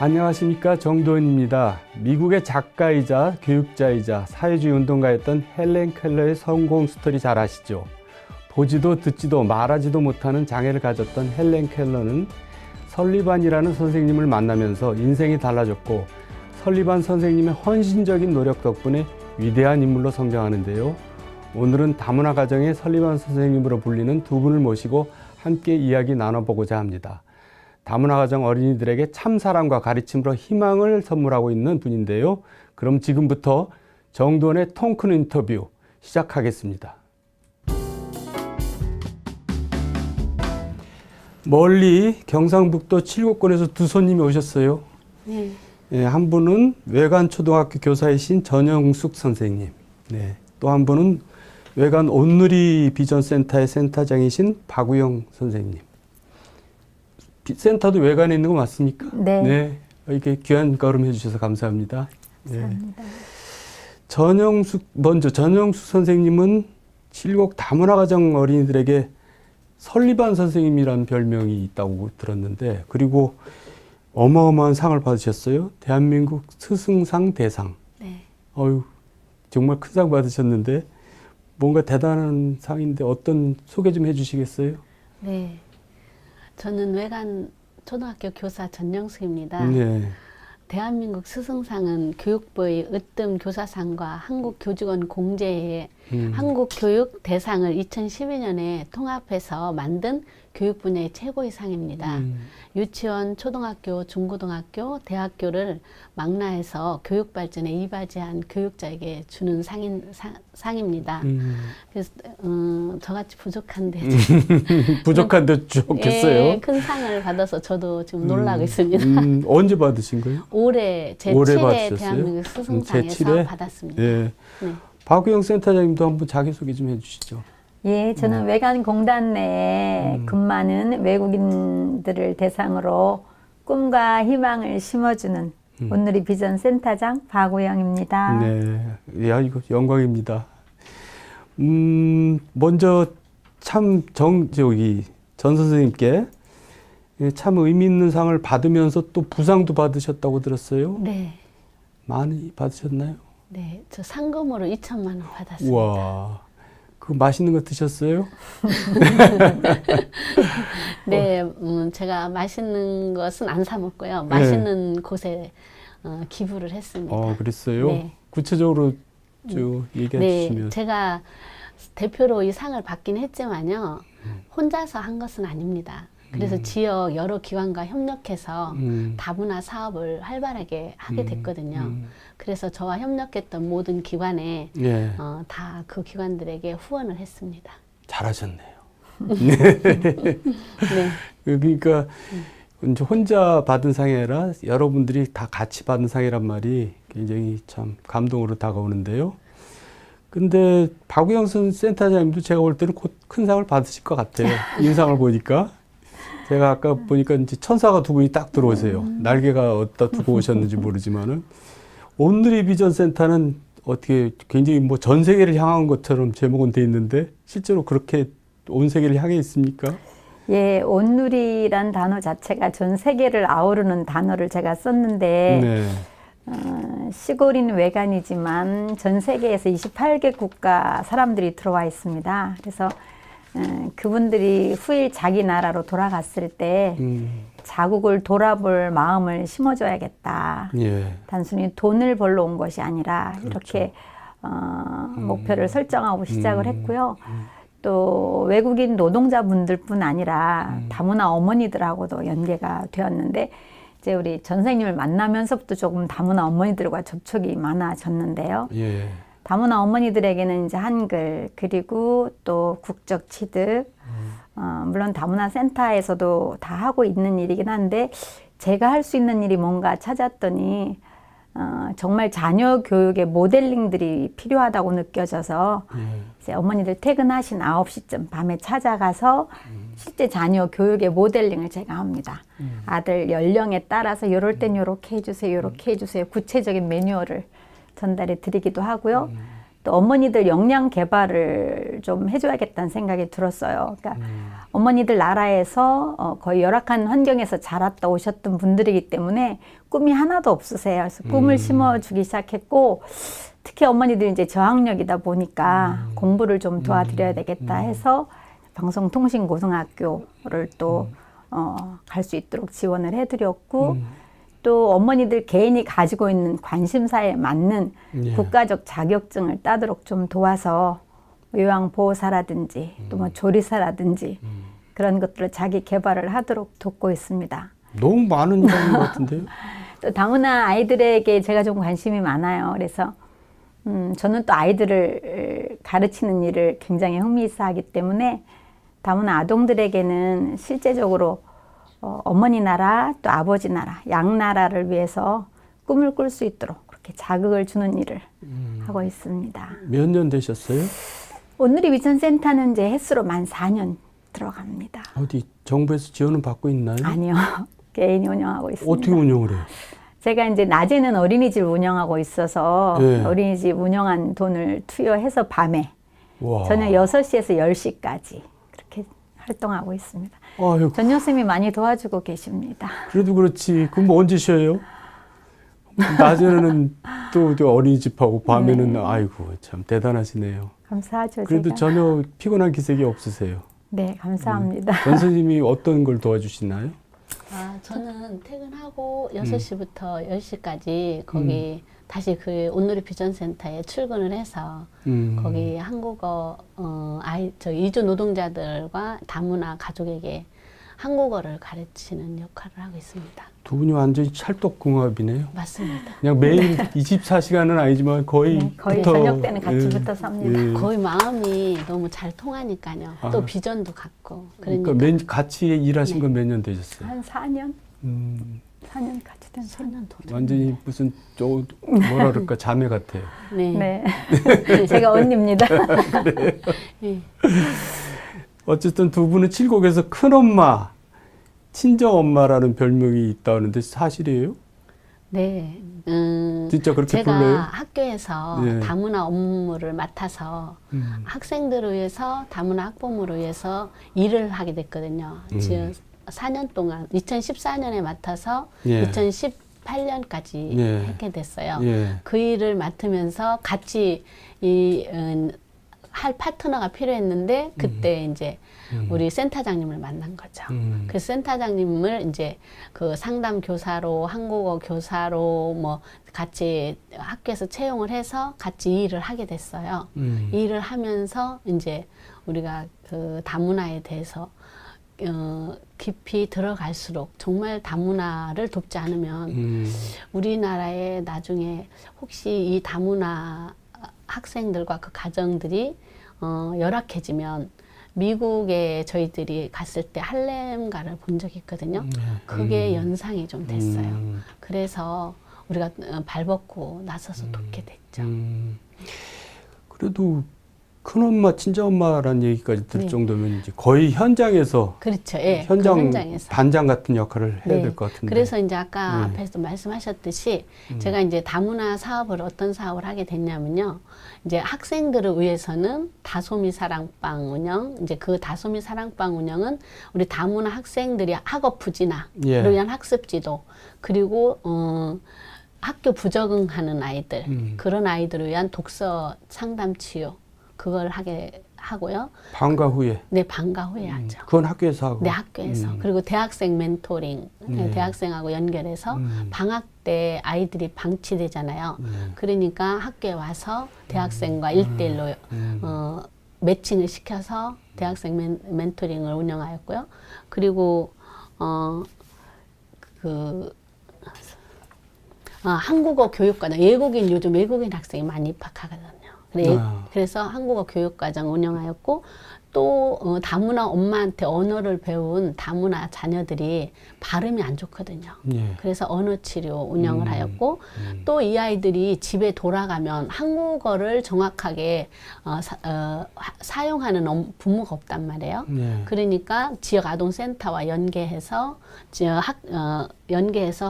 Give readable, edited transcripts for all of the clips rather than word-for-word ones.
안녕하십니까, 정도현입니다. 미국의 작가이자 교육자이자 사회주의 운동가였던 헬렌 켈러의 성공 스토리 잘 아시죠? 보지도 듣지도 말하지도 못하는 장애를 가졌던 헬렌 켈러는 설리반이라는 선생님을 만나면서 인생이 달라졌고, 설리반 선생님의 헌신적인 노력 덕분에 위대한 인물로 성장하는데요. 오늘은 다문화 가정의 설리반 선생님으로 불리는 두 분을 모시고 함께 이야기 나눠보고자 합니다. 다문화 가정 어린이들에게 참 사랑과 가르침으로 희망을 선물하고 있는 분인데요. 그럼 지금부터 정도현의 통 큰 인터뷰 시작하겠습니다. 멀리 경상북도 칠곡군에서 두 손님이 오셨어요. 네. 네, 한 분은 외관초등학교 교사이신 전영숙 선생님, 네, 또 한 분은 외관 온누리 비전센터의 센터장이신 박우영 선생님. 센터도 외관에 있는 거 맞습니까? 네. 네. 이렇게 귀한 걸음 해주셔서 감사합니다. 감사합니다. 네. 먼저 전영숙 선생님은 칠곡 다문화 가정 어린이들에게 설리반 선생님이라는 별명이 있다고 들었는데, 그리고 어마어마한 상을 받으셨어요. 대한민국 스승상 대상. 네. 어휴, 정말 큰 상 받으셨는데, 뭔가 대단한 상인데 어떤 소개 좀 해주시겠어요? 네. 저는 외관 초등학교 교사 전영숙입니다. 네. 대한민국 스승상은 교육부의 으뜸 교사상과 한국교직원 공제의 한국교육 대상을 2012년에 통합해서 만든 교육 분야의 최고의 상입니다. 유치원, 초등학교, 중고등학교, 대학교를 망라해서 교육 발전에 이바지한 교육자에게 주는 상입니다. 그래서 저같이 부족한데 부족한데 좋겠어요. 예, 큰 상을 받아서 저도 지금 놀라고 있습니다. 언제 받으신 거예요? 올해 제7회 대한민국 스승상에서 제7회? 받았습니다. 예. 네. 박우영 센터장님도 한번 자기소개 좀 해주시죠. 예, 저는 외관공단 내에 근무하는 외국인들을 대상으로 꿈과 희망을 심어주는 온누리 비전 센터장 박우영입니다. 네, 야, 이거 영광입니다. 먼저 참 전 선생님께 참 의미 있는 상을 받으면서 또 부상도 받으셨다고 들었어요. 네. 많이 받으셨나요? 네, 저 상금으로 2천만 원 받았습니다. 우와, 그 맛있는 거 드셨어요? 네, 제가 맛있는 것은 안 사 먹고요. 맛있는 곳에 기부를 했습니다. 그랬어요? 네. 구체적으로 쭉 얘기해 네, 주시면. 제가 대표로 이 상을 받긴 했지만요. 혼자서 한 것은 아닙니다. 그래서 지역 여러 기관과 협력해서 다문화 사업을 활발하게 하게 됐거든요. 그래서 저와 협력했던 모든 기관에 예. 다 그 기관들에게 후원을 했습니다. 잘하셨네요. 네. 그러니까 이제 혼자 받은 상이 아니라 여러분들이 다 같이 받은 상이란 말이 굉장히 참 감동으로 다가오는데요. 근데 박우영 센터장님도 제가 볼 때는 곧 큰 상을 받으실 것 같아요. 인상을 보니까. 제가 아까 보니까 이제 천사가 두 분이 딱 들어오세요. 날개가 어디다 두고 오셨는지 모르지만은. 온누리 비전 센터는 어떻게 굉장히 뭐 전 세계를 향한 것처럼 제목은 돼 있는데 실제로 그렇게 온 세계를 향해 있습니까? 예, 온누리란 단어 자체가 전 세계를 아우르는 단어를 제가 썼는데 네. 시골인 외관이지만 전 세계에서 28개 국가 사람들이 들어와 있습니다. 그래서 그분들이 후일 자기 나라로 돌아갔을 때 자국을 돌아볼 마음을 심어줘야겠다. 예. 단순히 돈을 벌러 온 것이 아니라 그렇죠. 이렇게 목표를 설정하고 시작을 했고요. 또 외국인 노동자분들뿐 아니라 다문화 어머니들하고도 연계가 되었는데, 이제 우리 전 선생님을 만나면서부터 조금 다문화 어머니들과 접촉이 많아졌는데요. 예. 다문화 어머니들에게는 이제 한글, 그리고 또 국적 취득, 물론 다문화 센터에서도 다 하고 있는 일이긴 한데, 제가 할 수 있는 일이 뭔가 찾았더니 정말 자녀 교육의 모델링들이 필요하다고 느껴져서 이제 어머니들 퇴근하신 9시쯤 밤에 찾아가서 실제 자녀 교육의 모델링을 제가 합니다. 아들 연령에 따라서 이럴 땐 이렇게 해주세요, 이렇게 해주세요. 구체적인 매뉴얼을 전달해 드리기도 하고요. 또 어머니들 역량 개발을 좀 해줘야겠다는 생각이 들었어요. 그러니까 어머니들 나라에서 거의 열악한 환경에서 자랐다 오셨던 분들이기 때문에 꿈이 하나도 없으세요. 그래서 꿈을 심어주기 시작했고, 특히 어머니들이 이제 저학력이다 보니까 공부를 좀 도와드려야 되겠다 해서 방송통신고등학교를 또 갈 수 있도록 지원을 해드렸고, 또 어머니들 개인이 가지고 있는 관심사에 맞는 예. 국가적 자격증을 따도록 좀 도와서 요양보호사라든지 또 뭐 조리사라든지 그런 것들을 자기 개발을 하도록 돕고 있습니다. 너무 많은 일인 것 같은데요? 또 다문화 아이들에게 제가 좀 관심이 많아요. 그래서 저는 또 아이들을 가르치는 일을 굉장히 흥미있어 하기 때문에 다문화 아동들에게는 실제적으로 어머니 나라 또 아버지 나라 양 나라를 위해서 꿈을 꿀 수 있도록 그렇게 자극을 주는 일을 하고 있습니다. 몇 년 되셨어요? 온누리 위천센터는 이제 횟수로 만 4년 들어갑니다. 어디 정부에서 지원은 받고 있나요? 아니요. 개인이 운영하고 있습니다. 어떻게 운영을 해요? 제가 이제 낮에는 어린이집 운영하고 있어서 네. 어린이집 운영한 돈을 투여해서 밤에 와. 저녁 6시에서 10시까지 그렇게 활동하고 있습니다. 아유, 전효 쌤이 많이 도와주고 계십니다. 그래도 그렇지. 그럼 뭐 언제 쉬어요? 낮에는 또 어린이집하고 밤에는 아이고 참 대단하시네요. 감사하죠. 그래도 제가. 전혀 피곤한 기색이 없으세요. 네, 감사합니다. 전 선생님이 어떤 걸 도와주시나요? 저는 퇴근하고 6시부터 10시까지 거기 다시 그 온누리 비전센터에 출근을 해서 거기 한국어 이주 노동자들과 다문화 가족에게 한국어를 가르치는 역할을 하고 있습니다. 두 분이 완전히 찰떡궁합이네요. 맞습니다. 그냥 매일 24시간은 아니지만 거의 네, 거의 붙어, 저녁 때는 같이 예, 붙어 삽니다. 예. 거의 마음이 너무 잘 통하니까요. 아. 또 비전도 같고. 그러니까 같이 일하신 네. 건 몇 년 되셨어요? 한 4년? 음, 4년 같이 된 4년 더. 완전히 무슨 뭐라 그럴까 자매 같아요. 네. 네. 제가 언니입니다. 네. 어쨌든 두 분은 칠곡에서 큰엄마, 친정엄마라는 별명이 있다는데 사실이에요? 네. 진짜 그렇게 제가 불러요? 학교에서 네. 다문화 업무를 맡아서 학생들을 위해서 다문화 학부모를 위해서 일을 하게 됐거든요. 지금 4년 동안 2014년에 맡아서 예. 2018년까지 예. 했게 됐어요. 예. 그 일을 맡으면서 같이 할 파트너가 필요했는데 그때 이제 우리 센터장님을 만난 거죠. 그 센터장님을 이제 그 상담 교사로 한국어 교사로 뭐 같이 학교에서 채용을 해서 같이 일을 하게 됐어요. 일을 하면서 이제 우리가 그 다문화에 대해서 깊이 들어갈수록 정말 다문화를 돕지 않으면 우리나라에 나중에 혹시 이 다문화 학생들과 그 가정들이 열악해지면 미국에 저희들이 갔을 때 할렘가를 본 적이 있거든요. 그게 연상이 좀 됐어요. 그래서 우리가 발벗고 나서서 돕게 됐죠. 그래도 큰엄마, 친정엄마라는 얘기까지 들 네. 정도면 이제 거의 현장에서 그렇죠. 예, 현장 그 현장에서. 반장 같은 역할을 해야 네. 될 것 같은데. 그래서 이제 아까 네. 앞에서 말씀하셨듯이 제가 이제 다문화 사업을 어떤 사업을 하게 됐냐면요. 이제 학생들을 위해서는 다소미 사랑방 운영, 이제 그 다소미 사랑방 운영은 우리 다문화 학생들이 학업 부진화를 예. 위한 학습 지도, 그리고 학교 부적응하는 아이들, 그런 아이들을 위한 독서 상담 치유, 그걸 하게 하고요. 방과 후에. 네, 방과 후에 하죠. 그건 학교에서 하고. 네, 학교에서. 그리고 대학생 멘토링, 네. 대학생하고 연결해서 방학 때 아이들이 방치되잖아요. 그러니까 학교에 와서 대학생과 1대1로 매칭을 시켜서 대학생 멘토링을 운영하였고요. 그리고 한국어 교육과정, 요즘 외국인 학생이 많이 입학하거든요. 그래서 한국어 교육과정 운영하였고, 또 다문화 엄마한테 언어를 배운 다문화 자녀들이 발음이 안 좋거든요. 예. 그래서 언어 치료 운영을 하였고, 또 이 아이들이 집에 돌아가면 한국어를 정확하게 사용하는 부모가 없단 말이에요. 예. 그러니까 지역 아동센터와 연계해서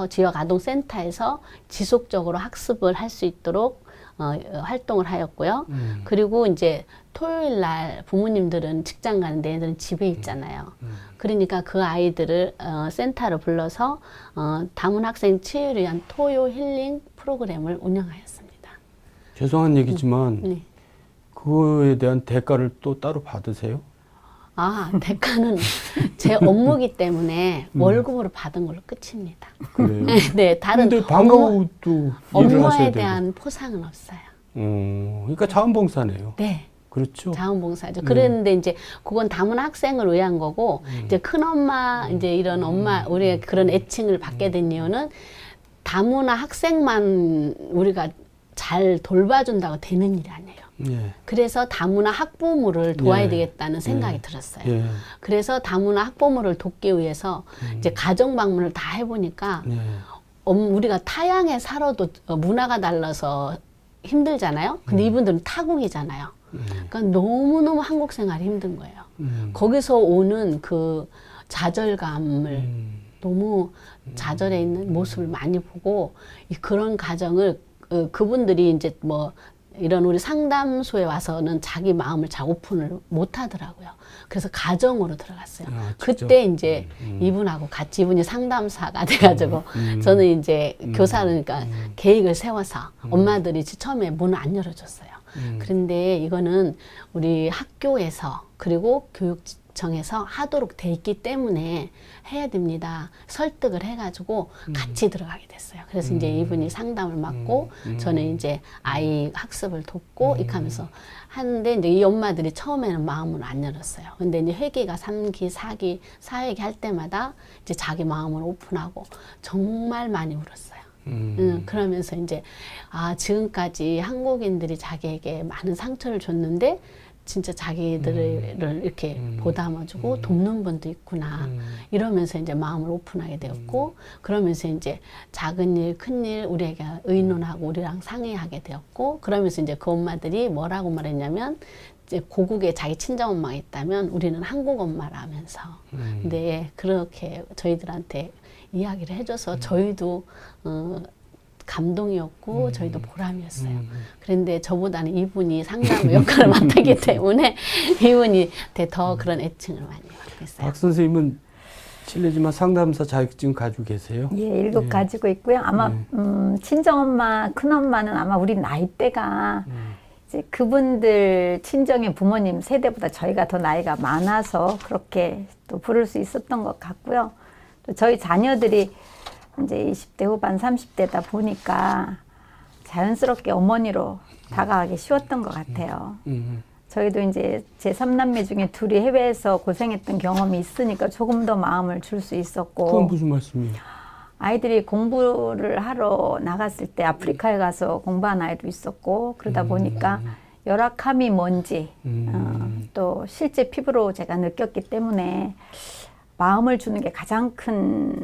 지역 아동센터에서 지속적으로 학습을 할 수 있도록 활동을 하였고요. 그리고 이제 토요일 날 부모님들은 직장 가는데 애들은 집에 있잖아요. 그러니까 그 아이들을 센터로 불러서 다문 학생 치유를 위한 토요 힐링 프로그램을 운영하였습니다. 죄송한 얘기지만 네. 그거에 대한 대가를 또 따로 받으세요? 아, 대가는 제 업무기 때문에 월급으로 받은 걸로 끝입니다. 그래요? 네, 다른 근데 방과후 또 일을 하셔야 업무에 되고. 대한 포상은 없어요. 그러니까 자원봉사네요. 네. 그렇죠. 자원봉사죠. 그랬는데 이제 그건 다문 학생을 위한 거고 이제 큰 엄마 이제 이런 엄마 우리가 그런 애칭을 받게 된 이유는 다문화 학생만 우리가 잘 돌봐준다고 되는 일이 아니에요. 예. 그래서 다문화 학부모를 도와야 예. 되겠다는 생각이 예. 들었어요. 예. 그래서 다문화 학부모를 돕기 위해서 이제 가정 방문을 다 해보니까 예. 우리가 타양에 살아도 문화가 달라서 힘들잖아요. 근데 이분들은 타국이잖아요. 그러니까 너무너무 한국 생활이 힘든 거예요. 거기서 오는 그 좌절감을 너무 좌절해 있는 모습을 많이 보고 그런 가정을 그분들이 이제 뭐 이런 우리 상담소에 와서는 자기 마음을 잘 오픈을 못 하더라고요. 그래서 가정으로 들어갔어요. 아, 직접? 그때 이제 이분하고 같이 이분이 상담사가 돼가지고 저는 이제 교사니까 계획을 세워서 엄마들이 처음에 문을 안 열어줬어요. 그런데 이거는 우리 학교에서 그리고 교육청에서 하도록 돼 있기 때문에 해야 됩니다. 설득을 해가지고 같이 들어가게 됐어요. 그래서 이제 이분이 상담을 맡고 저는 이제 아이 학습을 돕고 이렇게 하면서 하는데 이제 이 엄마들이 처음에는 마음을 안 열었어요. 근데 이제 회계가 3기, 4기, 4회기 할 때마다 이제 자기 마음을 오픈하고 정말 많이 울었어요. 그러면서 이제 지금까지 한국인들이 자기에게 많은 상처를 줬는데 진짜 자기들을 이렇게 보담아주고 돕는 분도 있구나 이러면서 이제 마음을 오픈하게 되었고 그러면서 이제 작은 일, 큰 일 우리에게 의논하고 우리랑 상의하게 되었고 그러면서 이제 그 엄마들이 뭐라고 말했냐면 이제 고국에 자기 친정 엄마가 있다면 우리는 한국 엄마라면서 근데 그렇게 저희들한테 이야기를 해줘서 저희도 감동이었고 저희도 보람이었어요. 그런데 저보다는 이분이 상담 역할을 맡았기 때문에 이분이 더 그런 애칭을 많이 받고 있어요. 박 선생님은 실례지만 상담사 자격증 가지고 계세요? 예, 7 가지고 있고요. 아마 친정엄마, 큰엄마는 아마 우리 나이대가 이제 그분들 친정의 부모님 세대보다 저희가 더 나이가 많아서 그렇게 또 부를 수 있었던 것 같고요. 또 저희 자녀들이 이제 20대 후반 30대다 보니까 자연스럽게 어머니로 다가가기 쉬웠던 것 같아요. 저희도 이제 제 3남매 중에 둘이 해외에서 고생했던 경험이 있으니까 조금 더 마음을 줄 수 있었고 그건 무슨 말씀이에요? 아이들이 공부를 하러 나갔을 때 아프리카에 가서 공부한 아이도 있었고 그러다 보니까 열악함이 뭔지 또 실제 피부로 제가 느꼈기 때문에 마음을 주는 게 가장 큰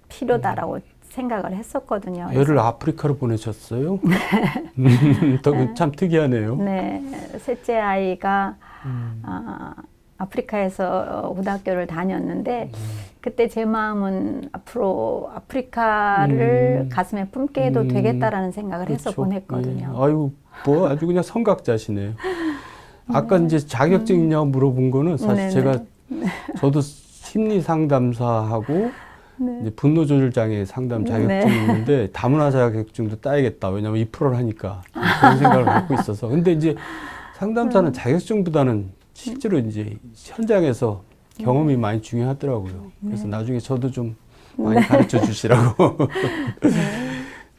필요다라고 생각을 했었거든요. 애를 아프리카로 보내셨어요? 참 특이하네요. 네, 셋째 아이가 아프리카에서 고등학교를 다녔는데 그때 제 마음은 앞으로 아프리카를 가슴에 품게 해도 되겠다라는 생각을 해서 그렇죠. 보냈거든요. 예. 아유, 뭐 아주 그냥 성각자시네요. 아까 이제 자격증 있냐고 물어본 거는 사실 제가 저도 심리 상담사하고 이제 분노 조절 장애 상담 자격증이 있는데 다문화 자격증도 따야겠다. 왜냐면 2%를 하니까 그런 생각을 갖고 있어서. 근데 이제 상담사는 자격증보다는 실제로 이제 현장에서 경험이 많이 중요하더라고요. 그래서 나중에 저도 좀 많이 가르쳐 주시라고.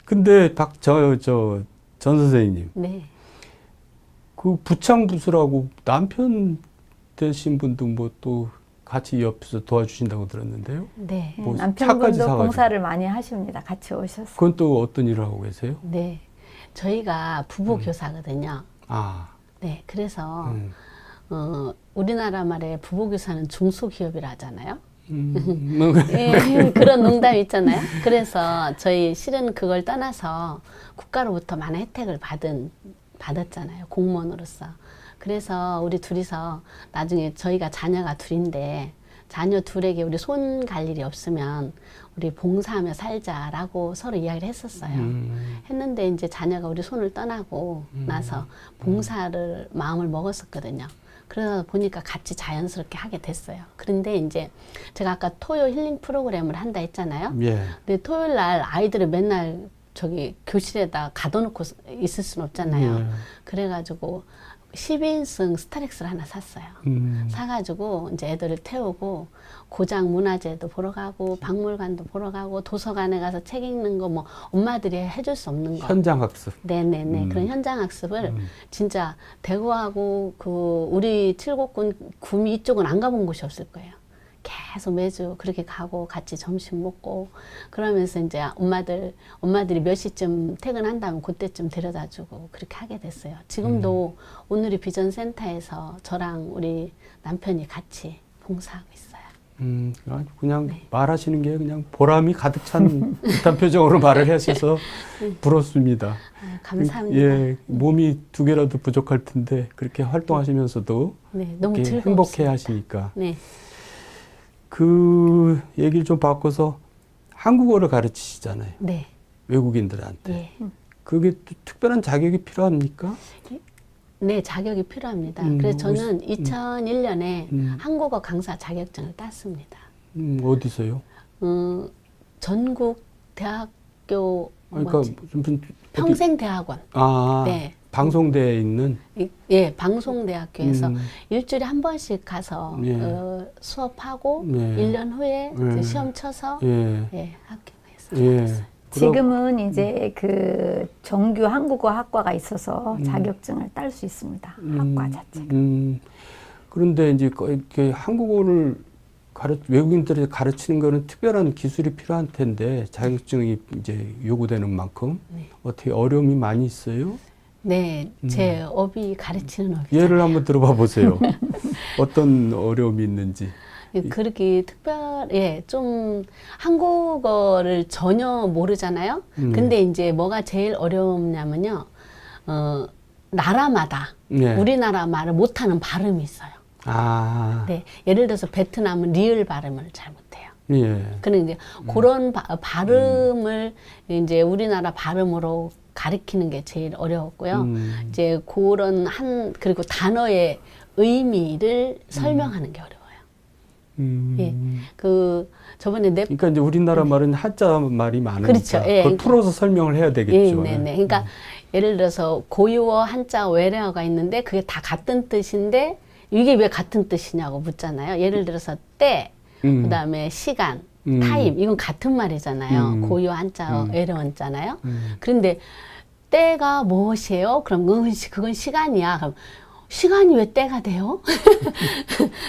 근데 전 선생님. 네. 그 부창부수라고 남편 되신 분도 뭐 또 같이 옆에서 도와주신다고 들었는데요. 네. 뭐 차까지 남편분도 사가지고. 봉사를 많이 하십니다. 같이 오셔서. 그건 또 어떤 일을 하고 계세요? 네. 저희가 부부 교사거든요. 아, 네. 그래서 우리나라 말에 부부 교사는 중소기업이라 하잖아요. 뭐 예, 그런 농담 있잖아요. 그래서 저희 실은 그걸 떠나서 국가로부터 많은 혜택을 받았잖아요. 공무원으로서. 그래서 우리 둘이서 나중에 저희가 자녀가 둘인데 자녀 둘에게 우리 손 갈 일이 없으면 우리 봉사하며 살자라고 서로 이야기를 했었어요. 했는데 이제 자녀가 우리 손을 떠나고 나서 봉사를 마음을 먹었었거든요. 그러다 보니까 같이 자연스럽게 하게 됐어요. 그런데 이제 제가 아까 토요 힐링 프로그램을 한다 했잖아요. 예. 근데 토요일 날 아이들을 맨날 저기 교실에다 가둬놓고 있을 수는 없잖아요. 예. 그래가지고 12인승 스타렉스를 하나 샀어요. 사가지고 이제 애들을 태우고 고장 문화재도 보러 가고 박물관도 보러 가고 도서관에 가서 책 읽는 거 뭐 엄마들이 해줄 수 없는 거. 현장 학습. 네네네. 그런 현장 학습을 진짜 대구하고 그 우리 칠곡군 구미 이쪽은 안 가본 곳이 없을 거예요. 계속 매주 그렇게 가고 같이 점심 먹고 그러면서 이제 엄마들이 몇 시쯤 퇴근한다면 그때쯤 데려다주고 그렇게 하게 됐어요. 지금도 오늘이 비전센터에서 저랑 우리 남편이 같이 봉사하고 있어요. 그냥 네. 말하시는 게 그냥 보람이 가득 찬 듯한 표정으로 말을 하셔서 부럽습니다. 감사합니다. 예, 몸이 2개라도 부족할 텐데 그렇게 활동하시면서도 네, 너무 이렇게 즐거웠습니다. 행복해 하시니까 네. 그 얘기를 좀 바꿔서 한국어를 가르치시잖아요. 네. 외국인들한테. 예. 그게 또 특별한 자격이 필요합니까? 네, 자격이 필요합니다. 뭐 그래서 저는 2001년에 음. 한국어 강사 자격증을 땄습니다. 어디서요? 전국 대학교 그러니까 뭐지? 무슨 평생대학원. 네. 방송대에 있는 예, 방송대학교에서 음. 일주일에 한 번씩 가서 예. 수업하고 예. 1년 후에 예. 그 시험 쳐서 예. 합격해서 예. 받았어요. 지금은 이제 그 정규 한국어 학과가 있어서 자격증을 딸 수 있습니다. 학과 자체가. 그런데 이제 이렇게 한국어를 외국인들이 가르치는 거는 특별한 기술이 필요한 텐데 자격증이 이제 요구되는 만큼 네. 어떻게 어려움이 많이 있어요? 네, 제 업이 가르치는 업이죠. 예를 한번 들어봐 보세요. 어떤 어려움이 있는지. 그렇게 좀 한국어를 전혀 모르잖아요. 근데 이제 뭐가 제일 어려웠냐면요. 나라마다 네. 우리나라 말을 못하는 발음이 있어요. 아, 네, 예를 들어서 베트남은 리을 발음을 잘 못해요. 예. 그런 이제 그런 발음을 이제 우리나라 발음으로 가리키는 게 제일 어려웠고요. 이제 그리고 단어의 의미를 설명하는 게 어려워요. 예, 저번에 그러니까 이제 우리나라 말은 한자 말이 많으니까 그렇죠. 예, 그걸 풀어서 설명을 해야 되겠죠. 예, 네네. 그러니까 예를 들어서 고유어, 한자, 외래어가 있는데 그게 다 같은 뜻인데 이게 왜 같은 뜻이냐고 묻잖아요. 예를 들어서 때, 그다음에 시간, 타임 이건 같은 말이잖아요. 고유어, 한자, 외래어 한자잖아요. 그런데 때가 무엇이에요? 그럼 그건 시간이야. 그럼 시간이 왜 때가 돼요?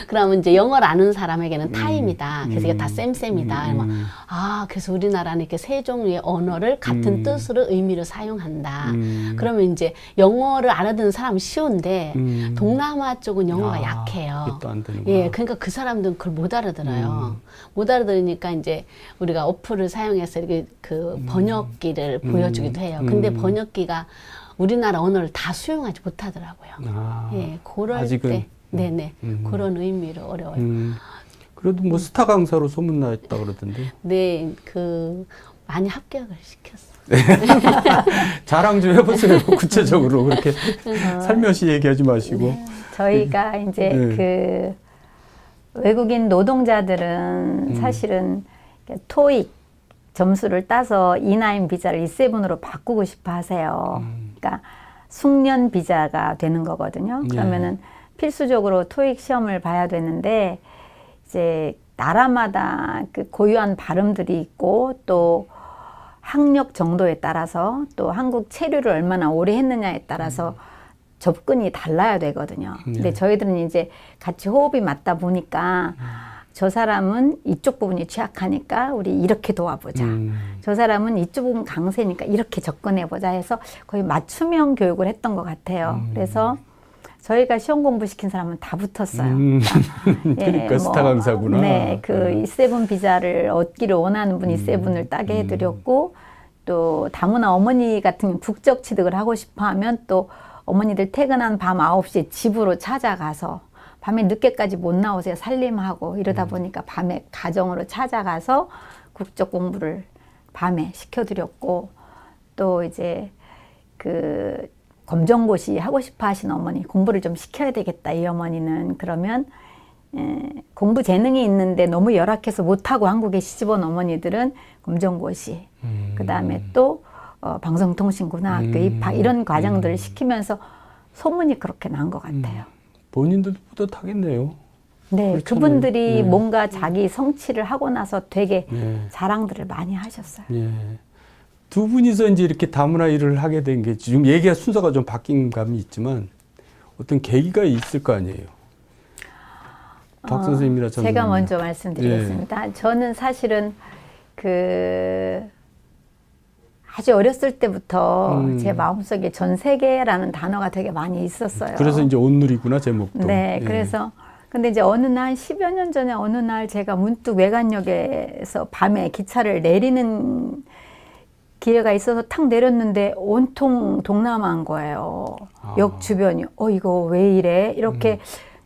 그러면 이제 영어를 아는 사람에게는 타임이다. 그래서 이게 다 쌤쌤이다. 그래서 우리나라는 이렇게 세 종류의 언어를 같은 뜻으로 의미로 사용한다. 그러면 이제 영어를 알아듣는 사람은 쉬운데 동남아 쪽은 영어가 약해요. 그게 또 안 되는구나. 예, 그러니까 그 사람들은 그걸 못 알아들어요. 못 알아들으니까 이제 우리가 어플을 사용해서 이렇게 그 번역기를 보여주기도 해요. 근데 번역기가 우리나라 언어를 다 수용하지 못하더라고요. 예, 그럴 아직은? 때, 네네, 그런 의미로 어려워요. 그래도 뭐 스타 강사로 소문났다 그러던데. 네, 많이 합격을 시켰어. 자랑 좀 해보세요. 구체적으로 그렇게 살며시 얘기하지 마시고. 저희가 이제 네. 그 외국인 노동자들은 사실은 토익 점수를 따서 E9 비자를 E7으로 바꾸고 싶어 하세요. 그러니까 숙련 비자가 되는 거거든요. 그러면은 필수적으로 토익 시험을 봐야 되는데 이제 나라마다 그 고유한 발음들이 있고 또 학력 정도에 따라서 또 한국 체류를 얼마나 오래 했느냐에 따라서 접근이 달라야 되거든요. 근데 저희들은 이제 같이 호흡이 맞다 보니까 저 사람은 이쪽 부분이 취약하니까 우리 이렇게 도와보자. 저 사람은 이쪽 부분 강세니까 이렇게 접근해보자 해서 거의 맞춤형 교육을 했던 것 같아요. 그래서 저희가 시험 공부시킨 사람은 다 붙었어요. 그러니까 스타 강사구나. 네, 그 E7 비자를 얻기를 원하는 분 E7을 따게 해드렸고 또 다문화 어머니 같은 경우 국적 취득을 하고 싶어 하면 또 어머니들 퇴근한 밤 9시에 집으로 찾아가서 밤에 늦게까지 못 나오세요. 살림하고 이러다 보니까 밤에 가정으로 찾아가서 국적 공부를 밤에 시켜드렸고, 또 이제 그 검정고시 하고 싶어 하신 어머니, 공부를 좀 시켜야 되겠다 이 어머니는, 그러면 공부 재능이 있는데 너무 열악해서 못하고 한국에 시집 온 어머니들은 검정고시, 그 다음에 또 방송통신고등학교 입학 이런 과정들을 시키면서 소문이 그렇게 난 것 같아요. 본인들도 뿌듯하겠네요. 네, 그렇잖아요. 그분들이 뭔가 자기 성취를 하고 나서 되게 네. 자랑들을 많이 하셨어요. 예. 두 분이서 이제 이렇게 다문화 일을 하게 된 게 지금 얘기가 순서가 좀 바뀐 감이 있지만 어떤 계기가 있을 거 아니에요. 박 선생님이나 전 제가 선생님. 먼저 말씀드리겠습니다. 저는 사실은 아주 어렸을 때부터 제 마음속에 전 세계라는 단어가 되게 많이 있었어요. 그래서 이제 온누리구나 제목도. 네, 예. 그래서 근데 이제 어느 날 10여 년 전에 어느 날 제가 문득 외관역에서 밤에 기차를 내리는 기회가 있어서 탁 내렸는데 온통 동남아인 거예요. 역 주변이 이거 왜 이래? 이렇게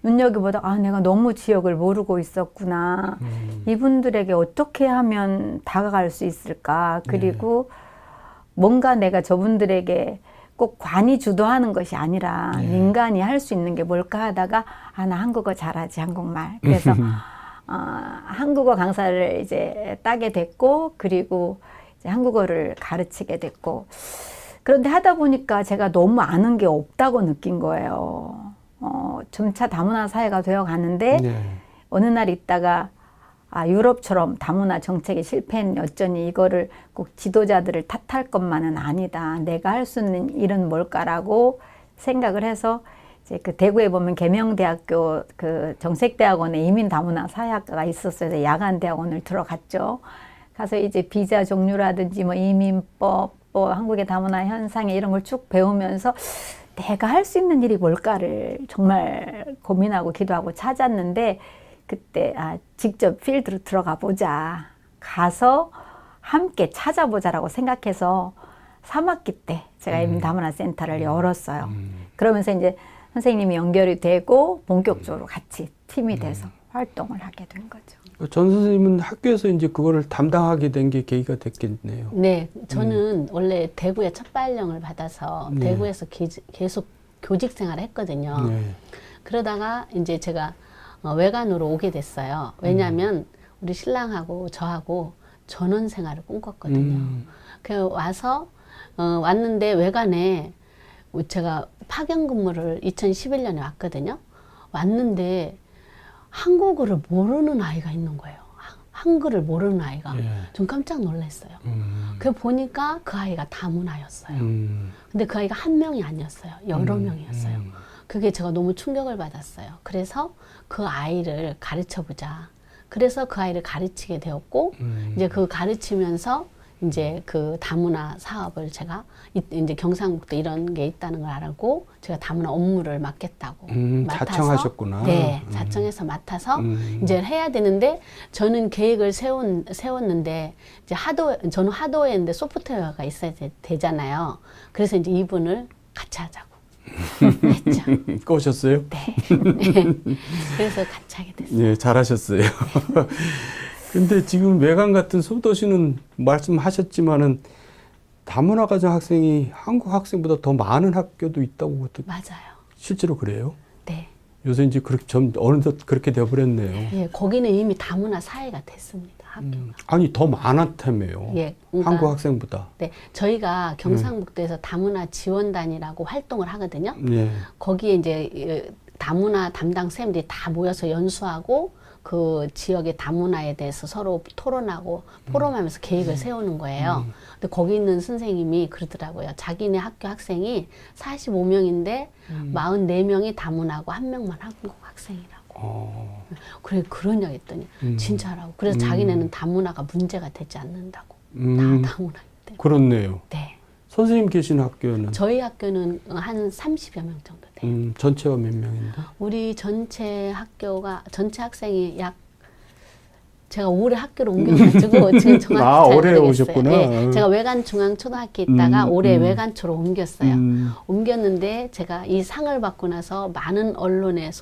눈여겨보다 내가 너무 지역을 모르고 있었구나. 이분들에게 어떻게 하면 다가갈 수 있을까? 그리고 뭔가 내가 저분들에게 꼭 관이 주도하는 것이 아니라 민간이 할 수 있는 게 뭘까 하다가 나 한국어 잘하지, 한국말. 그래서 한국어 강사를 이제 따게 됐고, 그리고 이제 한국어를 가르치게 됐고, 그런데 하다 보니까 제가 너무 아는 게 없다고 느낀 거예요. 점차 다문화 사회가 되어 가는데 어느 날 있다가 유럽처럼 다문화 정책이 실패했니 어쩌니, 이거를 꼭 지도자들을 탓할 것만은 아니다. 내가 할 수 있는 일은 뭘까라고 생각을 해서 이제 그 대구에 보면 계명대학교 그 정책대학원에 이민 다문화 사회학과가 있었어요. 그래서 야간 대학원을 들어갔죠. 가서 이제 비자 종류라든지 뭐 이민법, 뭐 한국의 다문화 현상에 이런 걸 쭉 배우면서 내가 할 수 있는 일이 뭘까를 정말 고민하고 기도하고 찾았는데, 그때 직접 필드로 들어가 보자, 가서 함께 찾아보자라고 생각해서 3학기 때 제가 이민 다문화 센터를 열었어요. 그러면서 이제 선생님이 연결이 되고 본격적으로 같이 팀이 돼서 활동을 하게 된 거죠. 전 선생님은 학교에서 이제 그거를 담당하게 된 게 계기가 됐겠네요. 네, 저는 원래 대구에 첫 발령을 받아서 대구에서 계속 교직 생활을 했거든요. 그러다가 이제 제가 외관으로 오게 됐어요. 왜냐하면 우리 신랑하고 저하고 전원 생활을 꿈꿨거든요. 그래서 와서 왔는데 외관에 제가 파견 근무를 2011년에 왔거든요. 왔는데 한국어를 모르는 아이가 있는 거예요. 한글을 모르는 아이가. 좀 깜짝 놀랐어요. 그 보니까 그 아이가 다문화였어요. 근데 그 아이가 한 명이 아니었어요. 여러 명이었어요. 그게 제가 너무 충격을 받았어요. 그래서 그 아이를 가르쳐 보자. 그래서 그 아이를 가르치게 되었고, 이제 그 가르치면서 이제 그 다문화 사업을 제가 이제 경상북도 이런 게 있다는 걸 알고 제가 다문화 업무를 맡겠다고 맡아서 자청하셨구나. 네, 자청해서 맡아서 이제 해야 되는데, 저는 계획을 세웠는데 이제 저는 하드웨어인데 소프트웨어가 있어야 되잖아요. 그래서 이제 이분을 같이 하자고 했죠. 꼬셨어요? 네. 네. 그래서 같이 하게 됐어요. 네, 잘하셨어요. 근데 지금 외관 같은 소도시는 말씀하셨지만은 다문화 가정 학생이 한국 학생보다 더 많은 학교도 있다고 맞아요. 실제로 그래요? 네. 요새 이제 그렇게 어느덧 그렇게 되어버렸네요. 예, 거기는 이미 다문화 사회가 됐습니다. 학교가. 아니 더 많았다며요. 예, 그러니까, 한국 학생보다. 네, 저희가 경상북도에서 다문화 지원단이라고 활동을 하거든요. 예. 거기에 이제 다문화 담당 쌤들이 다 모여서 연수하고 그 지역의 다문화에 대해서 서로 토론하고 포럼하면서 계획을 세우는 거예요. 근데 거기 있는 선생님이 그러더라고요. 자기네 학교 학생이 45명인데 44명이 다문화고 1명만 한국 학생이라고. 그래, 그러냐 했더니 진짜라고. 그래서 자기네는 다문화가 문제가 되지 않는다고. 다 다문화 때문에. 그렇네요. 네. 선생님 계신 학교는? 저희 학교는 한 30여 명 정도 돼요. 전체가 몇 명인데? 우리 전체 학교가 전체 학생이 약 제가 올해 학교를 옮겨가지고 지금 정확히 잘 올해 모르겠어요. 오셨구나. 예, 제가 외관중앙초등학교에 있다가 올해 외관초로 옮겼어요. 음. 옮겼는데 제가 이 상을 받고 나서 많은 언론에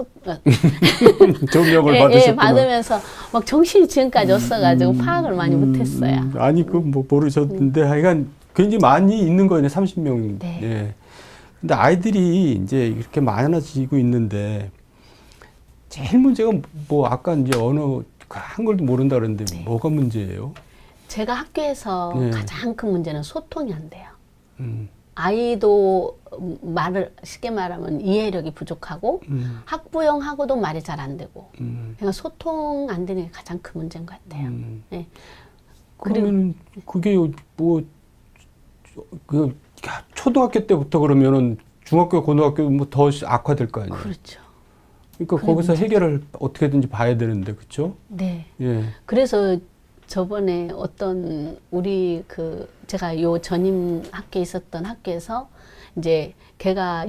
조명을 예, 받으셨구나. 받으면서 막 정신이 지금까지 없어가지고 파악을 많이 못했어요. 아니 그 뭐 모르셨는데 하여간 굉장히 많이 있는 거네 30명. 네. 예. 근데 아이들이 이제 이렇게 많아지고 있는데 제일 문제가 뭐 아까 이제 언어 한글도 모른다 그랬는데 네. 뭐가 문제예요? 제가 학교에서 네. 가장 큰 문제는 소통이 안 돼요. 음, 아이도 말을 쉽게 말하면 이해력이 부족하고 음, 학부형하고도 말이 잘 안 되고 음, 소통 안 되는 게 가장 큰 문제인 것 같아요. 네. 그러면 그게 뭐 그 초등학교 때부터 그러면은 중학교, 고등학교 뭐 더 악화될 거 아니에요? 그렇죠. 그러니까 그게 거기서 문제죠. 해결을 어떻게든지 봐야 되는데 그렇죠? 네. 예. 그래서 저번에 어떤 우리 제가 요 전임 학교에 있었던 학교에서 이제 걔가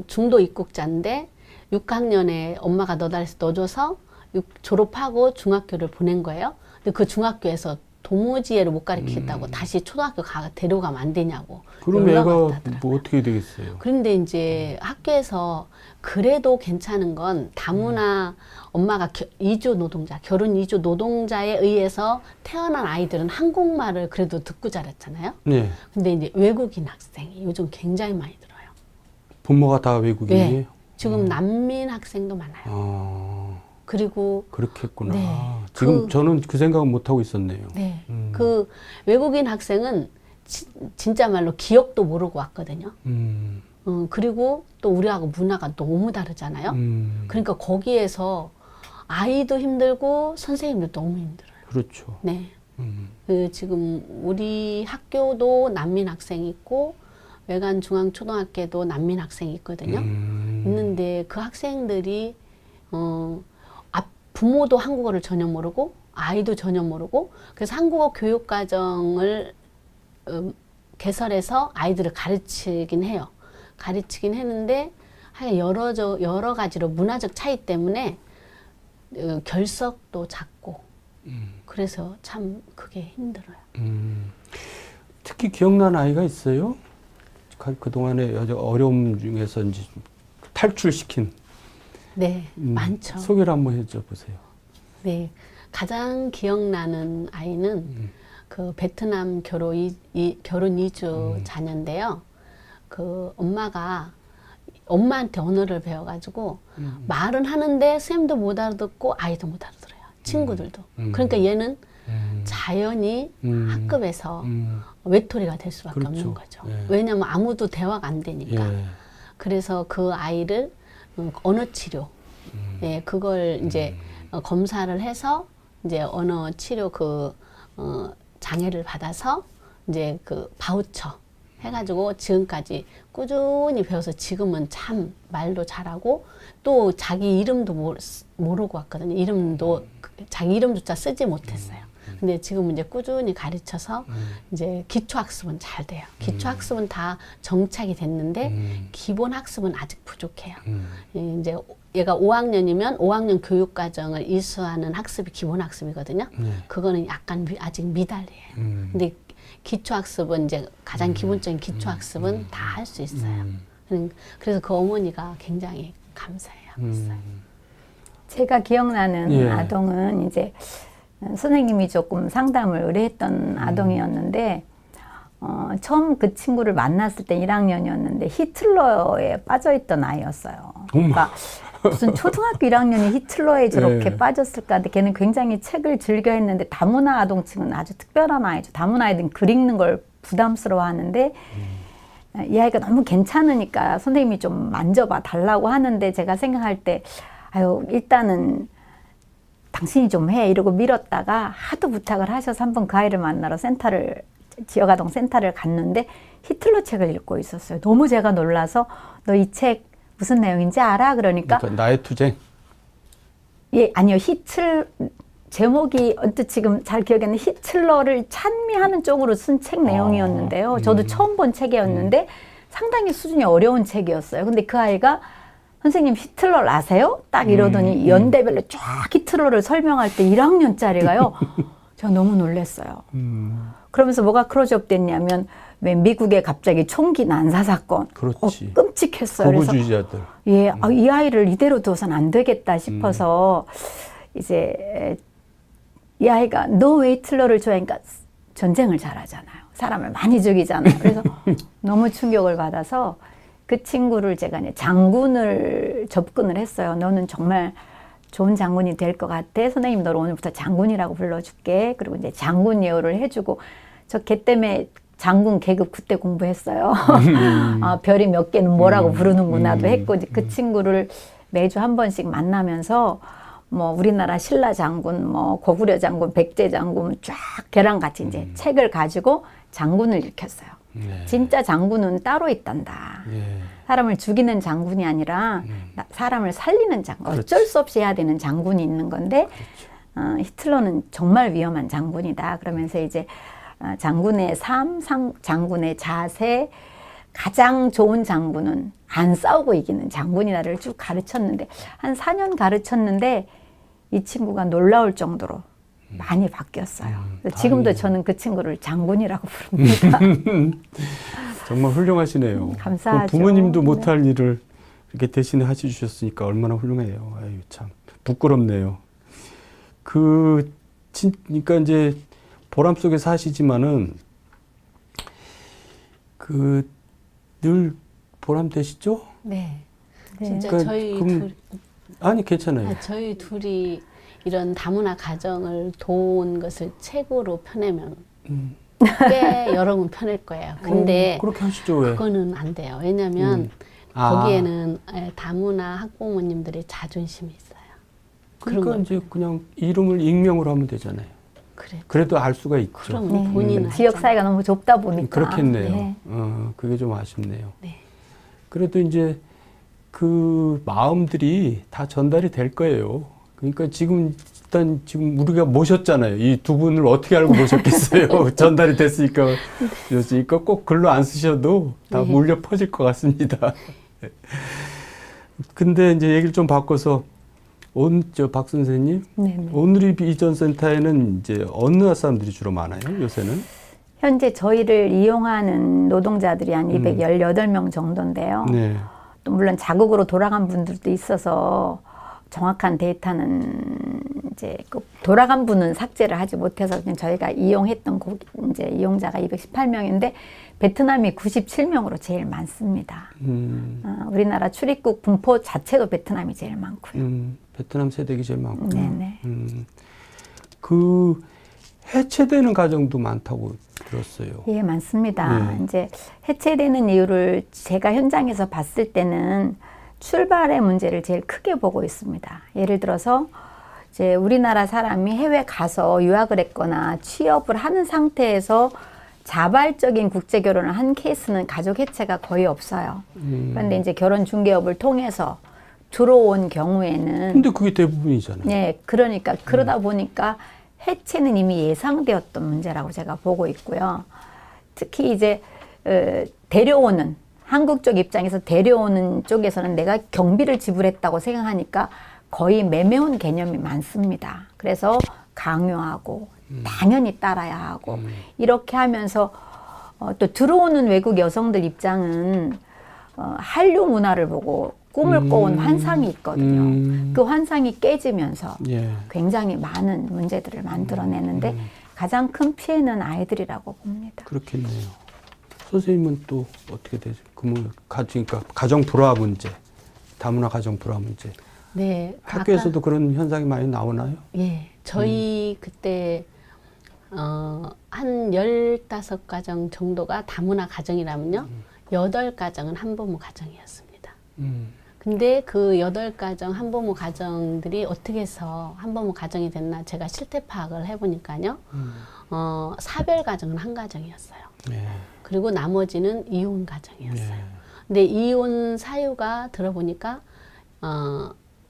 중도 입국자인데 6학년에 엄마가 넣어줘서 졸업하고 중학교를 보낸 거예요. 근데 그 중학교에서 도무지애를 못 가르치겠다고 다시 초등학교 데려가면 안 되냐고 그럼 연락을 애가 하더라고요. 뭐 어떻게 되겠어요? 그런데 이제 학교에서 그래도 괜찮은 건 다문화 엄마가 이주 노동자, 결혼 이주 노동자에 의해서 태어난 아이들은 한국말을 그래도 듣고 자랐잖아요. 네. 근데 이제 외국인 학생이 요즘 굉장히 많이 들어요. 부모가 다 외국인이에요? 네. 지금 난민 학생도 많아요. 아, 그리고 그렇겠구나. 네. 지금 저는 그 생각은 못 하고 있었네요. 네. 그 외국인 학생은 진짜 말로 기억도 모르고 왔거든요. 그리고 또 우리하고 문화가 너무 다르잖아요. 그러니까 거기에서 아이도 힘들고 선생님도 너무 힘들어요. 그렇죠. 네. 지금 우리 학교도 난민 학생이 있고 외관 중앙초등학교도 난민 학생이 있거든요. 있는데 그 학생들이 부모도 한국어를 전혀 모르고 아이도 전혀 모르고 그래서 한국어 교육과정을 개설해서 아이들을 가르치긴 해요. 가르치긴 했는데 하여간 여러 가지로 문화적 차이 때문에 결석도 작고 그래서 참 그게 힘들어요. 특히 기억나는 아이가 있어요? 그동안의 어려움 중에서 이제 탈출시킨. 네, 많죠. 소개를 한번 해줘 보세요. 네, 가장 기억나는 아이는 그 베트남 결혼 이주 자녀인데요. 그 엄마한테 언어를 배워가지고 말은 하는데 쌤도 못 알아듣고 아이도 못 알아들어요. 친구들도. 그러니까 얘는 자연히 학급에서 외톨이가 될 수밖에 그렇죠. 없는 거죠. 예. 왜냐하면 아무도 대화가 안 되니까. 예. 그래서 그 아이를 언어 치료, 예, 그걸 이제 검사를 해서 이제 언어 치료 장애를 받아서 이제 그 바우처 해가지고 지금까지 꾸준히 배워서 지금은 참 말도 잘하고 또 자기 이름도 모르고 왔거든요. 자기 이름조차 쓰지 못했어요. 근데 지금 이제 꾸준히 가르쳐서 이제 기초학습은 잘 돼요. 기초학습은 다 정착이 됐는데 기본학습은 아직 부족해요. 이제 얘가 5학년이면 5학년 교육과정을 이수하는 학습이 기본학습이거든요. 그거는 약간 아직 미달이에요. 근데 기초학습은 이제 가장 기본적인 기초학습은 다 할 수 있어요. 그래서 그 어머니가 굉장히 감사해하고 있어요. 제가 기억나는 예. 아동은 이제 선생님이 조금 상담을 의뢰했던 아동이었는데 처음 그 친구를 만났을 때 1학년이었는데 히틀러에 빠져있던 아이였어요. 그러니까 무슨 초등학교 1학년이 히틀러에 저렇게 예. 빠졌을까 근데 걔는 굉장히 책을 즐겨 했는데 다문화 아동층은 아주 특별한 아이죠. 다문화 아이들은 글 읽는 걸 부담스러워 하는데 이 아이가 너무 괜찮으니까 선생님이 좀 만져봐 달라고 하는데 제가 생각할 때 아유 일단은 당신이 좀 해 이러고 밀었다가 하도 부탁을 하셔서 한번 그 아이를 만나러 지역아동 센터를 갔는데 히틀러 책을 읽고 있었어요. 너무 제가 놀라서 너 이 책 무슨 내용인지 알아? 그러니까 나의 투쟁. 예, 아니요. 제목이 언뜻 지금 잘 기억이 안 나는데 히틀러를 찬미하는 쪽으로 쓴 책 내용이었는데요. 저도 처음 본 책이었는데 상당히 수준이 어려운 책이었어요. 근데 그 아이가 선생님 히틀러를 아세요? 딱 이러더니 연대별로 쫙 히틀러를 설명할 때 1학년짜리가요. 제가 너무 놀랐어요. 그러면서 뭐가 클로즈업 됐냐면 왜 미국에 갑자기 총기 난사 사건. 그렇지. 끔찍했어요. 그래서 거부주의자들. 예, 이 아이를 이대로 둬선 안 되겠다 싶어서 이제 이 아이가 너 왜 히틀러를 좋아하니까 전쟁을 잘하잖아요. 사람을 많이 죽이잖아요. 그래서 너무 충격을 받아서 그 친구를 제가 이제 장군을 접근을 했어요. 너는 정말 좋은 장군이 될 것 같아. 선생님 너를 오늘부터 장군이라고 불러줄게. 그리고 이제 장군 예우를 해주고 저 걔 때문에 장군 계급 그때 공부했어요. 아, 별이 몇 개는 뭐라고 부르는구나도 했고 그 친구를 매주 한 번씩 만나면서 뭐 우리나라 신라 장군, 뭐 고구려 장군, 백제 장군 쫙 걔랑 같이 이제 책을 가지고 장군을 일으켰어요. 네. 진짜 장군은 따로 있단다. 예. 사람을 죽이는 장군이 아니라 사람을 살리는 장군. 어쩔 수 없이 해야 되는 장군이 있는 건데 히틀러는 정말 위험한 장군이다. 그러면서 이제 장군의 삶, 장군의 자세, 가장 좋은 장군은 안 싸우고 이기는 장군이다를 쭉 가르쳤는데 한 4년 가르쳤는데 이 친구가 놀라울 정도로 많이 바뀌었어요. 그래서 지금도 저는 그 친구를 장군이라고 부릅니다. 정말 훌륭하시네요. 감사하죠. 부모님도 네. 못할 일을 이렇게 대신에 해주셨으니까 얼마나 훌륭해요. 아유, 참 부끄럽네요. 그러니까 이제 보람 속에 사시지만은 늘 보람 되시죠? 네. 네. 진짜 그러니까 저희 그럼- 아니 괜찮아요. 저희 둘이 이런 다문화 가정을 도운 것을 책으로 펴내면 꽤 여러 권 펴낼 거예요. 근데 그렇게 하시죠 왜? 그거는 안 돼요. 왜냐하면 거기에는 다문화 학부모님들의 자존심이 있어요. 그러니까 그런 이제 그냥 이름을 익명으로 하면 되잖아요. 그래. 그래도 알 수가 있죠. 그럼 네. 본인은 지역 알잖아요. 사회가 너무 좁다 보니까 그렇겠네요. 네. 그게 좀 아쉽네요. 네. 그래도 이제 그 마음들이 다 전달이 될 거예요. 그러니까 지금 일단 지금 우리가 모셨잖아요. 이 두 분을 어떻게 알고 모셨겠어요. 전달이 됐으니까. 그러니까 꼭 글로 안 쓰셔도 다 네. 물려 퍼질 것 같습니다. 근데 이제 얘기를 좀 바꿔서 박 선생님, 네. 오늘이 비전센터에는 이제 어느 나라 사람들이 주로 많아요? 요새는? 현재 저희를 이용하는 노동자들이 한 218명 정도인데요. 네. 또 물론 자국으로 돌아간 분들도 있어서 정확한 데이터는 이제 그 돌아간 분은 삭제를 하지 못해서 그냥 저희가 이용했던 이제 이용자가 218명인데 베트남이 97명으로 제일 많습니다. 우리나라 출입국 분포 자체도 베트남이 제일 많고요. 베트남 세대기 제일 많고. 네네. 그 해체되는 가정도 많다고 들었어요. 예, 많습니다. 네. 이제 해체되는 이유를 제가 현장에서 봤을 때는 출발의 문제를 제일 크게 보고 있습니다. 예를 들어서 이제 우리나라 사람이 해외 가서 유학을 했거나 취업을 하는 상태에서 자발적인 국제 결혼을 한 케이스는 가족 해체가 거의 없어요. 그런데 이제 결혼 중개업을 통해서 들어온 경우에는 근데 그게 대부분이잖아요. 네, 그러니까 그러다 보니까 해체는 이미 예상되었던 문제라고 제가 보고 있고요. 특히 이제 데려오는 한국 쪽 입장에서 데려오는 쪽에서는 내가 경비를 지불했다고 생각하니까 거의 매매혼 개념이 많습니다. 그래서 강요하고 당연히 따라야 하고 이렇게 하면서 또 들어오는 외국 여성들 입장은 한류 문화를 보고 꿈을 꿔온 환상이 있거든요. 그 환상이 깨지면서 예. 굉장히 많은 문제들을 만들어내는데 가장 큰 피해는 아이들이라고 봅니다. 그렇겠네요. 선생님은 또 어떻게 되죠? 그러니까 가정 불화 문제, 다문화 가정 불화 문제. 네. 학교에서도 그런 현상이 많이 나오나요? 예. 저희 그때 한 15가정 정도가 다문화 가정이라면요. 8가정은 한부모 가정이었습니다. 근데 그 8가정 한부모 가정들이 어떻게 해서 한부모 가정이 됐나 제가 실태 파악을 해보니까요. 사별 가정은 한 가정이었어요. 예. 그리고 나머지는 이혼 가정이었어요. 예. 근데 이혼 사유가 들어보니까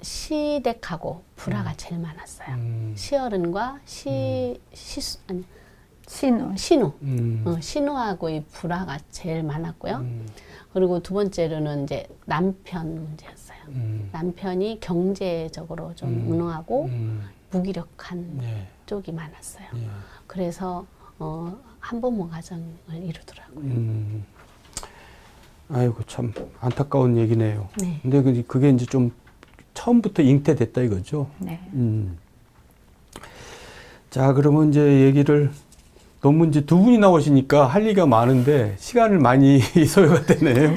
시댁하고 불화가 제일 많았어요. 시어른과 신우. 신우. 신우하고의 불화가 제일 많았고요. 그리고 두 번째로는 이제 남편 문제였어요. 남편이 경제적으로 좀 무능하고 무기력한 예. 쪽이 많았어요. 예. 그래서 한부모 가정을 이루더라고요. 아이고 참 안타까운 얘기네요. 네. 근데 그게 이제 좀 처음부터 잉태됐다 이거죠. 네. 자, 그러면 이제 얘기를 너무 이제 두 분이 나오시니까 할 얘기가 많은데 시간을 많이 소요가 되네요.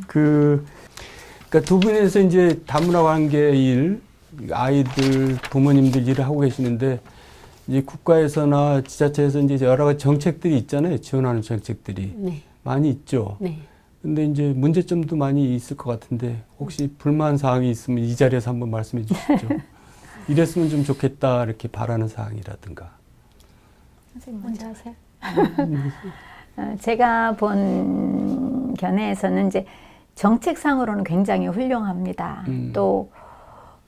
그러니까 두 분에서 이제 다문화 관계 일, 아이들, 부모님들 일을 하고 계시는데 이제 국가에서나 지자체에서 이제 여러 가지 정책들이 있잖아요. 지원하는 정책들이 네. 많이 있죠. 네. 근데 이제 문제점도 많이 있을 것 같은데 혹시 불만 사항이 있으면 이 자리에서 한번 말씀해 주시죠. 이랬으면 좀 좋겠다 이렇게 바라는 사항이라든가. 선생님 먼저 하세요. 제가 본 견해에서는 이제 정책상으로는 굉장히 훌륭합니다. 또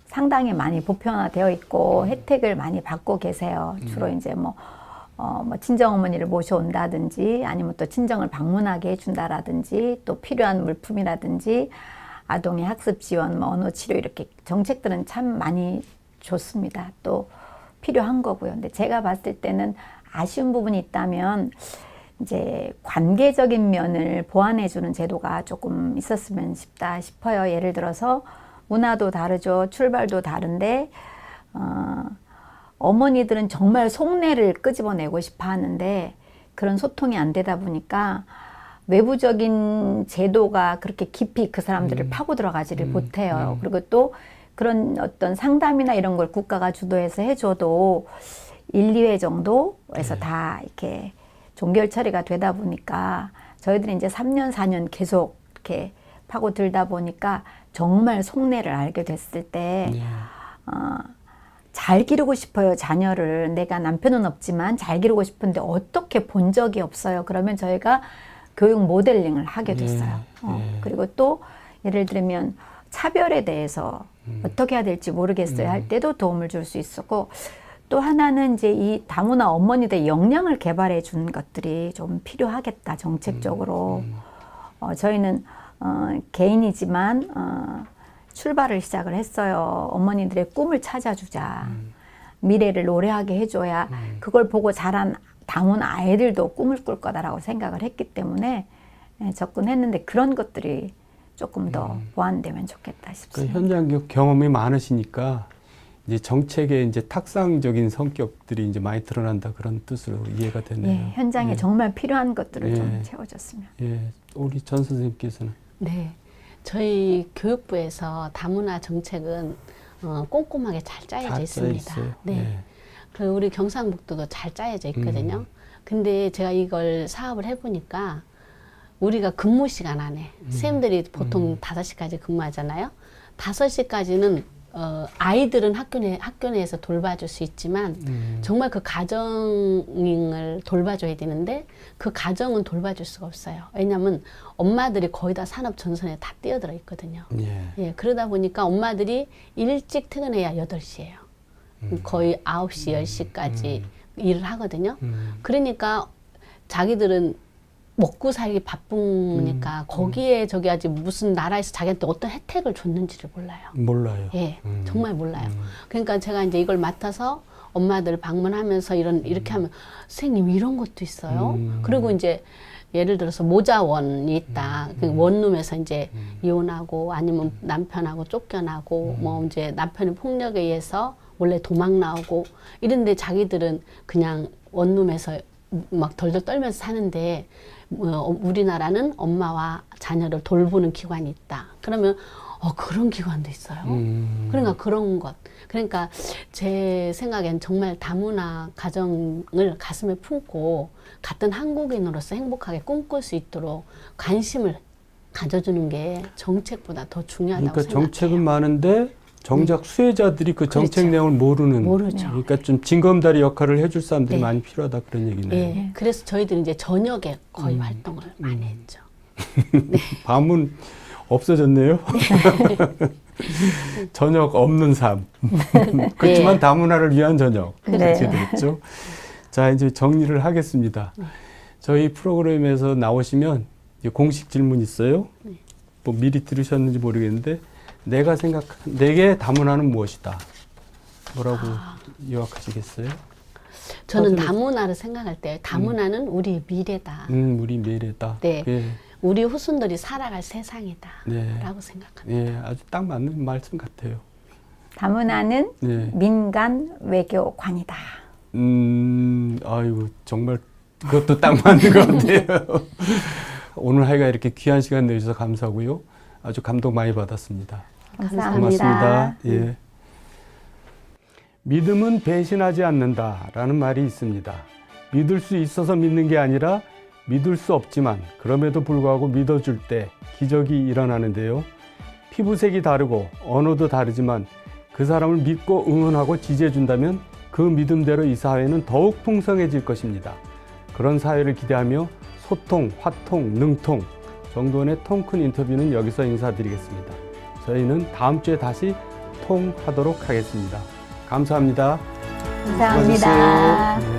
상당히 많이 보편화되어 있고 혜택을 많이 받고 계세요. 주로 이제 뭐 친정 어머니를 모셔온다든지 아니면 또 친정을 방문하게 해준다라든지 또 필요한 물품이라든지 아동의 학습 지원, 뭐 언어 치료 이렇게 정책들은 참 많이 좋습니다. 또 필요한 거고요. 근데 제가 봤을 때는 아쉬운 부분이 있다면 이제 관계적인 면을 보완해주는 제도가 조금 있었으면 싶어요. 예를 들어서 문화도 다르죠. 출발도 다른데 어머니들은 정말 속내를 끄집어내고 싶어 하는데 그런 소통이 안 되다 보니까 외부적인 제도가 그렇게 깊이 그 사람들을 파고 들어가지를 못해요. 그리고 또 그런 어떤 상담이나 이런 걸 국가가 주도해서 해줘도 1, 2회 정도에서 다 이렇게 종결 처리가 되다 보니까 저희들이 이제 3년, 4년 계속 이렇게 파고들다 보니까 정말 속내를 알게 됐을 때 잘 기르고 싶어요, 자녀를. 내가 남편은 없지만 잘 기르고 싶은데 어떻게 본 적이 없어요. 그러면 저희가 교육 모델링을 하게 됐어요. 그리고 또 예를 들면 차별에 대해서 어떻게 해야 될지 모르겠어요 할 때도 도움을 줄 수 있었고, 또 하나는 이제 이 다문화 어머니들의 역량을 개발해 준 것들이 좀 필요하겠다, 정책적으로. 저희는 개인이지만 출발을 시작을 했어요. 어머니들의 꿈을 찾아주자. 미래를 노래하게 해줘야 그걸 보고 자란 다문화 아이들도 꿈을 꿀 거다라고 생각을 했기 때문에 접근했는데 그런 것들이 조금 더 보완되면 좋겠다 싶습니다. 그 현장 경험이 많으시니까 이제 정책의 이제 탁상적인 성격들이 이제 많이 드러난다 그런 뜻으로 이해가 되네요. 예, 현장에 정말 필요한 것들을 좀 채워줬으면. 예, 우리 전 선생님께서는. 네. 저희 교육부에서 다문화 정책은 꼼꼼하게 잘 짜여져 있습니다. 네. 그 우리 경상북도도 잘 짜여져 있거든요. 근데 제가 이걸 사업을 해보니까 우리가 근무 시간 안에 선생님들이 보통 5시까지 근무하잖아요. 5시까지는 아이들은 학교 내에서 돌봐줄 수 있지만 정말 그 가정을 돌봐줘야 되는데 그 가정은 돌봐줄 수가 없어요. 왜냐하면 엄마들이 거의 다 산업 전선에 다 뛰어들어 있거든요. 예, 그러다 보니까 엄마들이 일찍 퇴근해야 8시예요. 거의 9시, 10시까지 일을 하거든요. 그러니까 자기들은 먹고 살기 바쁘니까 거기에 저기 아직 무슨 나라에서 자기한테 어떤 혜택을 줬는지를 몰라요. 몰라요. 예, 정말 몰라요. 그러니까 제가 이제 이걸 맡아서 엄마들 방문하면서 이렇게 하면 선생님 이런 것도 있어요. 그리고 이제 예를 들어서 모자원이 있다. 그 원룸에서 이제 이혼하고 아니면 남편하고 쫓겨나고 뭐 이제 남편의 폭력에 의해서 원래 도망 나오고 이런데 자기들은 그냥 원룸에서 막 덜덜 떨면서 사는데 우리나라는 엄마와 자녀를 돌보는 기관이 있다. 그러면 그런 기관도 있어요. 그러니까 그런 것. 그러니까 제 생각엔 정말 다문화 가정을 가슴에 품고 같은 한국인으로서 행복하게 꿈꿀 수 있도록 관심을 가져주는 게 정책보다 더 중요하다고 그러니까 생각해요. 정책은 많은데 정작 수혜자들이 그 정책 그렇죠. 내용을 모르죠. 그러니까 좀 징검다리 역할을 해줄 사람들이 많이 필요하다 그런 얘기네요. 예. 그래서 저희들이 이제 저녁에 거의 활동을 많이 했죠. 밤은 없어졌네요. 저녁 없는 삶. 그렇지만 다문화를 위한 저녁. 그렇게 됐죠. 자, 이제 정리를 하겠습니다. 저희 프로그램에서 나오시면 이제 공식 질문 있어요. 네. 뭐 미리 들으셨는지 모르겠는데 내게 다문화는 무엇이다. 뭐라고 요약하시겠어요? 저는 사실은- 다문화를 생각할 때 다문화는 우리 미래다. 우리 미래다. 네. 예, 우리 후손들이 살아갈 세상이다. 네. 라고 생각합니다. 예, 아주 딱 맞는 말씀 같아요. 다문화는 네. 민간 외교관이다. 아이고 정말 그것도 딱 맞는 것 같아요. 오늘 하여가 이렇게 귀한 시간 내주셔서 감사하고요. 아주 감동 많이 받았습니다. 감사합니다. 고맙습니다. 예. 믿음은 배신하지 않는다라는 말이 있습니다. 믿을 수 있어서 믿는 게 아니라 믿을 수 없지만 그럼에도 불구하고 믿어줄 때 기적이 일어나는데요. 피부색이 다르고 언어도 다르지만 그 사람을 믿고 응원하고 지지해준다면 그 믿음대로 이 사회는 더욱 풍성해질 것입니다. 그런 사회를 기대하며 소통, 화통, 능통, 정도원의 통큰 인터뷰는 여기서 인사드리겠습니다. 저희는 다음 주에 다시 통하도록 하겠습니다. 감사합니다. 감사합니다. 수고하셨어요. 네.